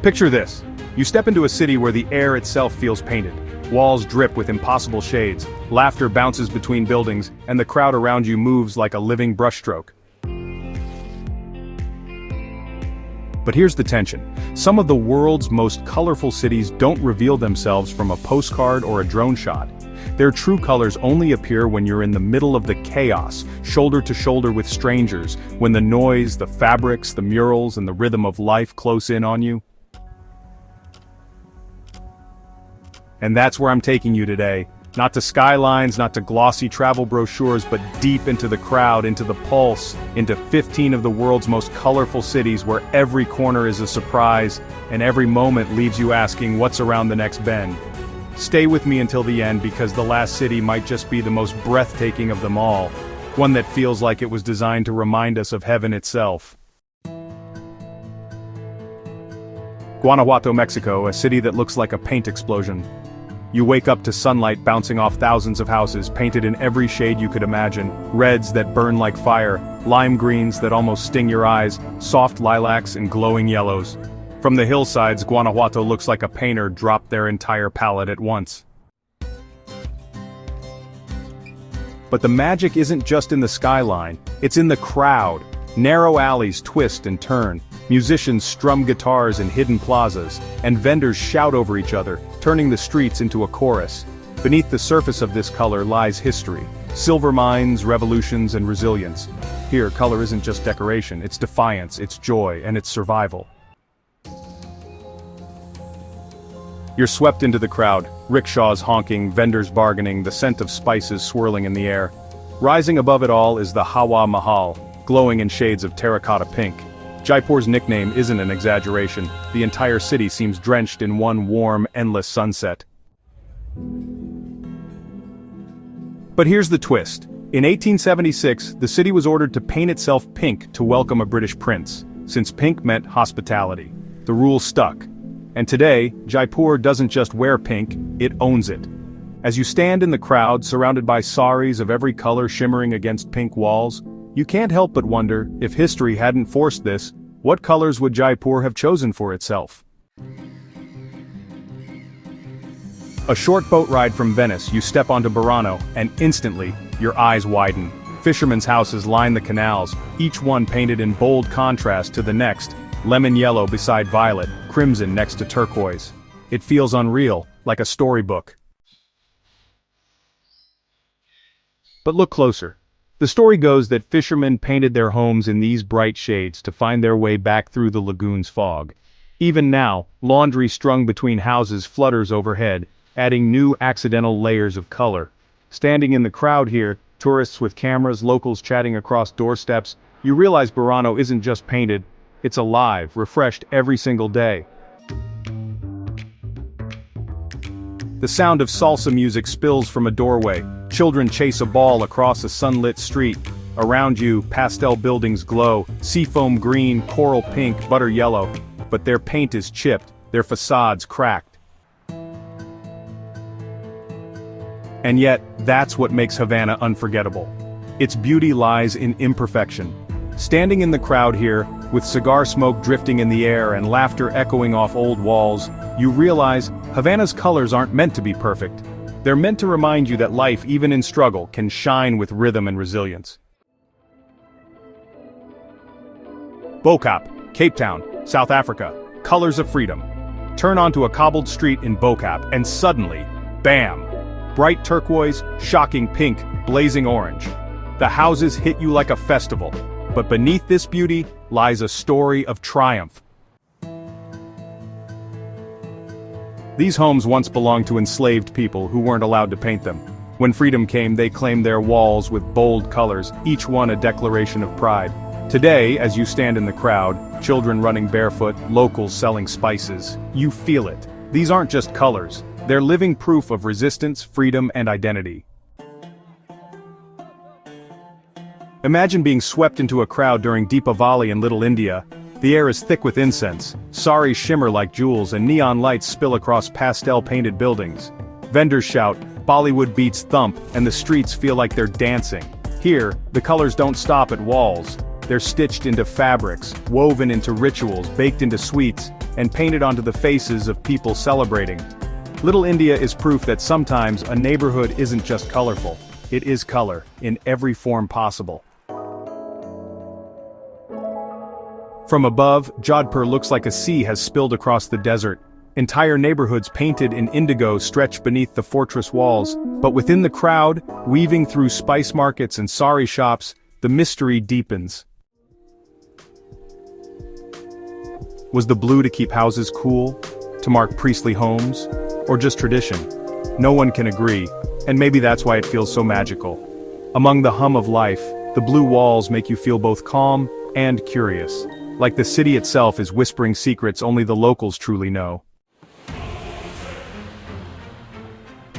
Picture this. You step into a city where the air itself feels painted. Walls drip with impossible shades, laughter bounces between buildings, and the crowd around you moves like a living brushstroke. But here's the tension. Some of the world's most colorful cities don't reveal themselves from a postcard or a drone shot. Their true colors only appear when you're in the middle of the chaos, shoulder to shoulder with strangers, when the noise, the fabrics, the murals, and the rhythm of life close in on you. And that's where I'm taking you today. Not to skylines, not to glossy travel brochures, but deep into the crowd, into the pulse, into 15 of the world's most colorful cities where every corner is a surprise, and every moment leaves you asking what's around the next bend. Stay with me until the end because the last city might just be the most breathtaking of them all, one that feels like it was designed to remind us of heaven itself. Guanajuato, Mexico, a city that looks like a paint explosion. You wake up to sunlight bouncing off thousands of houses painted in every shade you could imagine, reds that burn like fire, lime greens that almost sting your eyes, soft lilacs and glowing yellows. From the hillsides, Guanajuato looks like a painter dropped their entire palette at once. But the magic isn't just in the skyline, it's in the crowd. Narrow alleys twist and turn, musicians strum guitars in hidden plazas, and vendors shout over each other, turning the streets into a chorus. Beneath the surface of this color lies history. Silver mines, revolutions, and resilience. Here, color isn't just decoration, it's defiance, it's joy, and it's survival. You're swept into the crowd, rickshaws honking, vendors bargaining, the scent of spices swirling in the air. Rising above it all is the Hawa Mahal, glowing in shades of terracotta pink. Jaipur's nickname isn't an exaggeration, the entire city seems drenched in one warm, endless sunset. But here's the twist. In 1876, the city was ordered to paint itself pink to welcome a British prince, since pink meant hospitality. The rule stuck. And today, Jaipur doesn't just wear pink, it owns it. As you stand in the crowd surrounded by saris of every color shimmering against pink walls, you can't help but wonder, if history hadn't forced this, what colors would Jaipur have chosen for itself? A short boat ride from Venice, you step onto Burano, and instantly, your eyes widen. Fishermen's houses line the canals, each one painted in bold contrast to the next, lemon yellow beside violet, crimson next to turquoise. It feels unreal, like a storybook. But look closer. The story goes that fishermen painted their homes in these bright shades to find their way back through the lagoon's fog. Even now, laundry strung between houses flutters overhead, adding new accidental layers of color. Standing in the crowd here, tourists with cameras, locals chatting across doorsteps, you realize Burano isn't just painted, it's alive, refreshed every single day. The sound of salsa music spills from a doorway. Children chase a ball across a sunlit street. Around you, pastel buildings glow, seafoam green, coral pink, butter yellow. But their paint is chipped, their facades cracked. And yet, that's what makes Havana unforgettable. Its beauty lies in imperfection. Standing in the crowd here, with cigar smoke drifting in the air and laughter echoing off old walls, you realize Havana's colors aren't meant to be perfect. They're meant to remind you that life, even in struggle, can shine with rhythm and resilience. Bo-Kaap, Cape Town, South Africa, colors of freedom. Turn onto a cobbled street in Bo-Kaap and suddenly, bam! Bright turquoise, shocking pink, blazing orange. The houses hit you like a festival. But beneath this beauty lies a story of triumph. These homes once belonged to enslaved people who weren't allowed to paint them. When freedom came, they claimed their walls with bold colors, each one a declaration of pride. Today, as you stand in the crowd, children running barefoot, locals selling spices, you feel it. These aren't just colors, they're living proof of resistance, freedom, and identity. Imagine being swept into a crowd during Deepavali in Little India. The air is thick with incense, saris shimmer like jewels and neon lights spill across pastel-painted buildings. Vendors shout, Bollywood beats thump, and the streets feel like they're dancing. Here, the colors don't stop at walls. They're stitched into fabrics, woven into rituals, baked into sweets, and painted onto the faces of people celebrating. Little India is proof that sometimes a neighborhood isn't just colorful, it is color, in every form possible. From above, Jodhpur looks like a sea has spilled across the desert. Entire neighborhoods painted in indigo stretch beneath the fortress walls, but within the crowd, weaving through spice markets and sari shops, the mystery deepens. Was the blue to keep houses cool? To mark priestly homes? Or just tradition? No one can agree, and maybe that's why it feels so magical. Among the hum of life, the blue walls make you feel both calm and curious. Like the city itself is whispering secrets only the locals truly know.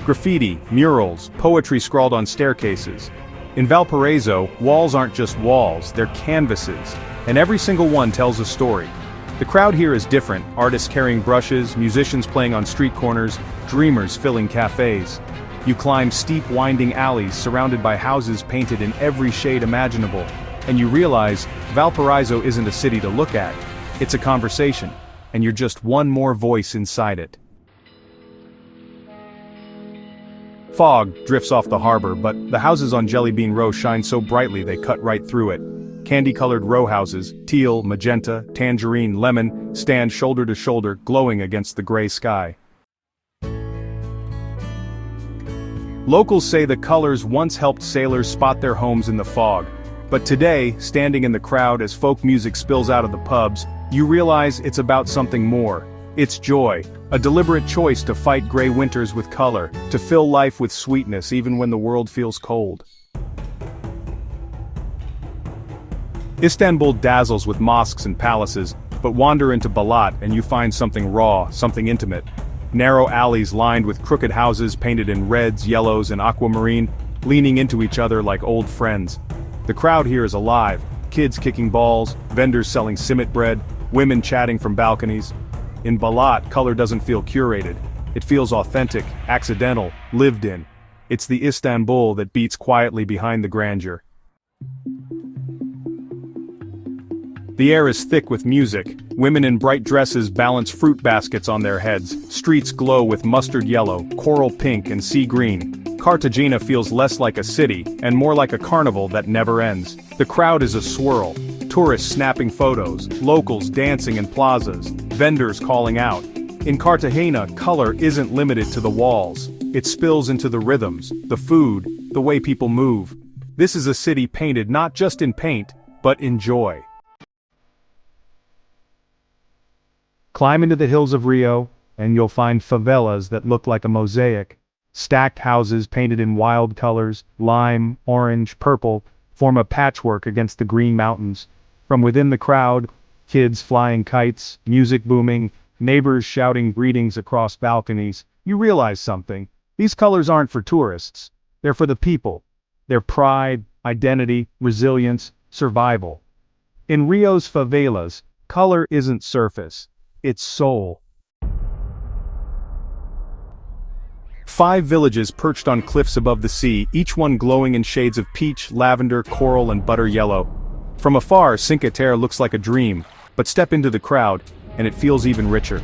Graffiti, murals, poetry scrawled on staircases. In Valparaiso, walls aren't just walls, they're canvases, and every single one tells a story. The crowd here is different, artists carrying brushes, musicians playing on street corners, dreamers filling cafes. You climb steep winding alleys surrounded by houses painted in every shade imaginable, and you realize Valparaiso isn't a city to look at, it's a conversation, and you're just one more voice inside it. Fog drifts off the harbor, but the houses on Jelly Bean Row shine so brightly they cut right through it. Candy-colored row houses, teal, magenta, tangerine, lemon, stand shoulder to shoulder, glowing against the gray sky. Locals say the colors once helped sailors spot their homes in the fog. But today, standing in the crowd as folk music spills out of the pubs, you realize it's about something more. It's joy, a deliberate choice to fight gray winters with color, to fill life with sweetness even when the world feels cold. Istanbul dazzles with mosques and palaces, but wander into Balat and you find something raw, something intimate. Narrow alleys lined with crooked houses painted in reds, yellows, and aquamarine, leaning into each other like old friends. The crowd here is alive, kids kicking balls, vendors selling simit bread, women chatting from balconies. In Balat, color doesn't feel curated. It feels authentic, accidental, lived in. It's the Istanbul that beats quietly behind the grandeur. The air is thick with music. Women in bright dresses balance fruit baskets on their heads. Streets glow with mustard yellow, coral pink, and sea green. Cartagena feels less like a city, and more like a carnival that never ends. The crowd is a swirl. Tourists snapping photos, locals dancing in plazas, vendors calling out. In Cartagena, color isn't limited to the walls. It spills into the rhythms, the food, the way people move. This is a city painted not just in paint, but in joy. Climb into the hills of Rio, and you'll find favelas that look like a mosaic. Stacked houses painted in wild colors, lime, orange, purple, form a patchwork against the green mountains. From within the crowd, kids flying kites, music booming, neighbors shouting greetings across balconies, you realize something. These colors aren't for tourists. They're for the people. They're pride, identity, resilience, survival. In Rio's favelas, color isn't surface. It's soul. 5 villages perched on cliffs above the sea, each one glowing in shades of peach, lavender, coral, and butter yellow. From afar, Cinque Terre looks like a dream, but step into the crowd, and it feels even richer.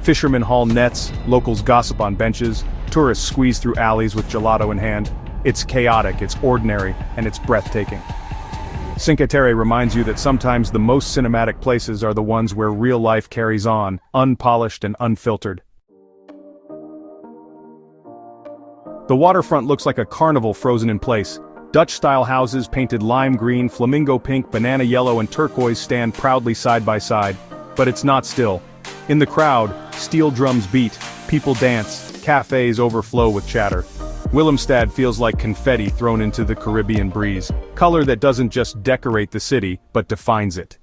Fishermen haul nets, locals gossip on benches, tourists squeeze through alleys with gelato in hand. It's chaotic, it's ordinary, and it's breathtaking. Cinque Terre reminds you that sometimes the most cinematic places are the ones where real life carries on, unpolished and unfiltered. The waterfront looks like a carnival frozen in place. Dutch-style houses painted lime green, flamingo pink, banana yellow, and turquoise stand proudly side by side. But it's not still. In the crowd, steel drums beat, people dance, cafes overflow with chatter. Willemstad feels like confetti thrown into the Caribbean breeze, color that doesn't just decorate the city, but defines it.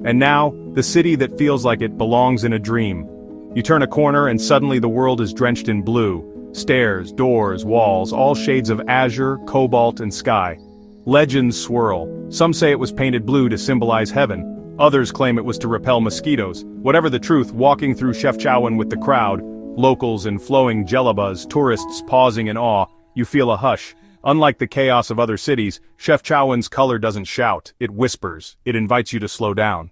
And now, the city that feels like it belongs in a dream. You turn a corner and suddenly the world is drenched in blue. Stairs, doors, walls, all shades of azure, cobalt, and sky. Legends swirl. Some say it was painted blue to symbolize heaven. Others claim it was to repel mosquitoes. Whatever the truth, walking through Chefchaouen with the crowd, locals in flowing djellabas, tourists pausing in awe, you feel a hush. Unlike the chaos of other cities, Chefchaouen's color doesn't shout, it whispers, it invites you to slow down.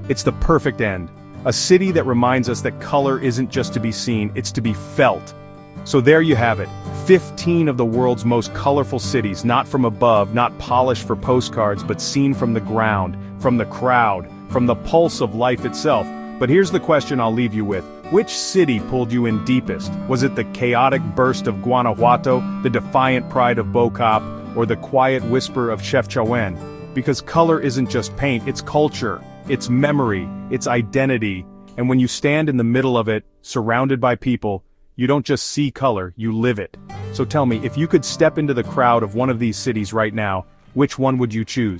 It's the perfect end. A city that reminds us that color isn't just to be seen, it's to be felt. So there you have it, 15 of the world's most colorful cities, not from above, not polished for postcards, but seen from the ground, from the crowd, from the pulse of life itself. But here's the question I'll leave you with. Which city pulled you in deepest? Was it the chaotic burst of Guanajuato, the defiant pride of Bo-Kaap, or the quiet whisper of Chefchaouen? Because color isn't just paint, it's culture, it's memory, it's identity, and when you stand in the middle of it, surrounded by people, you don't just see color, you live it. So tell me, if you could step into the crowd of one of these cities right now, which one would you choose?